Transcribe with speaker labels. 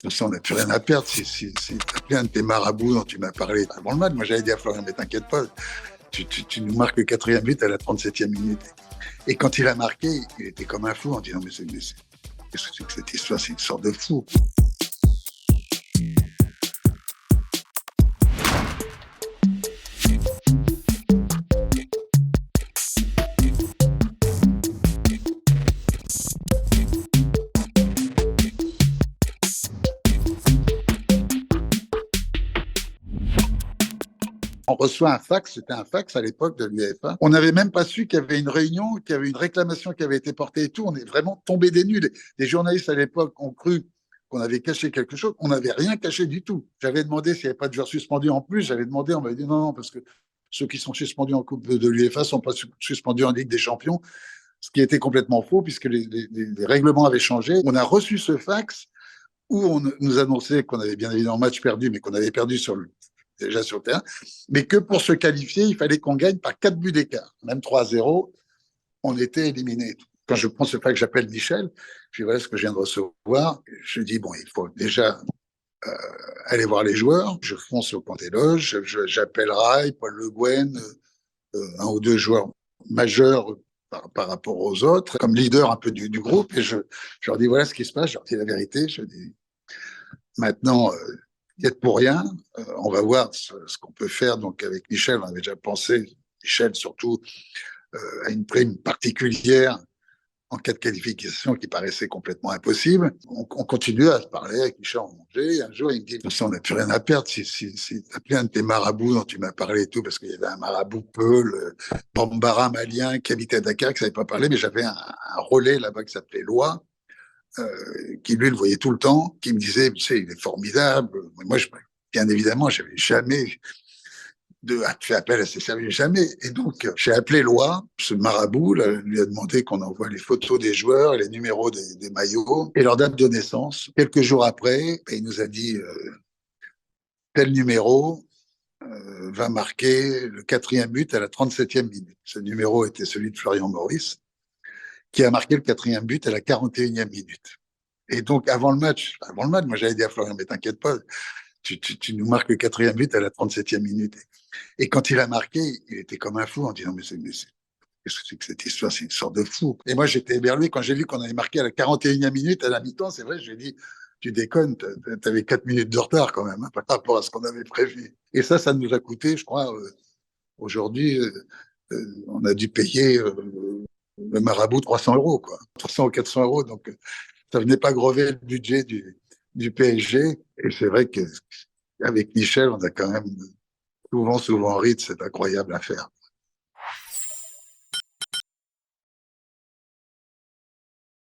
Speaker 1: toute façon, on n'a plus rien à perdre. Si t'as plus un de tes marabouts dont tu m'as parlé avant le match, moi j'avais dit à Florian, mais t'inquiète pas, tu nous marques le quatrième but à la 37e minute. Et quand il a marqué, il était comme un fou en disant, qu'est-ce que c'est que cette histoire? C'est une sorte de fou. On reçoit un fax, c'était un fax à l'époque de l'UEFA. On n'avait même pas su qu'il y avait une réunion, qu'il y avait une réclamation qui avait été portée et tout. On est vraiment tombé des nues. Les journalistes à l'époque ont cru qu'on avait caché quelque chose. On n'avait rien caché du tout. J'avais demandé s'il n'y avait pas de joueurs suspendus en plus. J'avais demandé, on m'avait dit non, non, parce que ceux qui sont suspendus en Coupe de l'UEFA ne sont pas suspendus en Ligue des Champions, ce qui était complètement faux puisque les règlements avaient changé. On a reçu ce fax où on nous annonçait qu'on avait bien évidemment match perdu, mais qu'on avait perdu déjà sur le terrain, mais que pour se qualifier, il fallait qu'on gagne par 4 buts d'écart. Même 3-0, on était éliminé. Quand je prends ce fax, j'appelle Michel, je dis voilà ce que je viens de recevoir. Je dis bon, il faut déjà aller voir les joueurs. Je fonce au camp des loges, j'appelle Rai, Paul Le Guen, un ou deux joueurs majeurs par rapport aux autres, comme leader un peu du groupe, et je leur dis voilà ce qui se passe, je leur dis la vérité, je dis maintenant, il y a de pour rien. On va voir ce qu'on peut faire. Donc, avec Michel, on avait déjà pensé, Michel surtout, à une prime particulière en cas de qualification qui paraissait complètement impossible. On continue à se parler avec Michel en manger. Un jour, il me dit, de toute façon, on n'a plus rien à perdre. Si t'as plus un de tes marabouts dont tu m'as parlé et tout, parce qu'il y avait un marabout Peul, Bambara malien qui habitait à Dakar, qui ne savait pas parler, mais j'avais un relais là-bas qui s'appelait Loi, qui lui le voyait tout le temps, qui me disait, tu sais, il est formidable. Moi, bien évidemment, j'avais jamais fait appel à ses services, jamais. Et donc, j'ai appelé Loi, ce marabout, là, lui a demandé qu'on envoie les photos des joueurs, les numéros des maillots et leur date de naissance. Quelques jours après, il nous a dit tel numéro va marquer le quatrième but à la 37e minute. Ce numéro était celui de Florian Maurice, qui a marqué le quatrième but à la 41e minute. Et donc, avant le match, moi j'avais dit à Florian, mais t'inquiète pas, tu nous marques le quatrième but à la 37e minute. Et quand il a marqué, il était comme un fou en disant, qu'est-ce que c'est que cette histoire? C'est une sorte de fou. Et moi, j'étais éberlué quand j'ai vu qu'on avait marqué à la 41e minute à la mi-temps. C'est vrai, j'ai dit, tu déconnes, t'avais 4 minutes de retard quand même, hein, par rapport à ce qu'on avait prévu. Et ça nous a coûté, je crois, aujourd'hui, on a dû payer le marabout 300 euros, quoi. 300 ou 400 euros. Donc, ça venait pas grever le budget du PSG. Et c'est vrai qu'avec Michel, on a quand même souvent ri de cette incroyable affaire.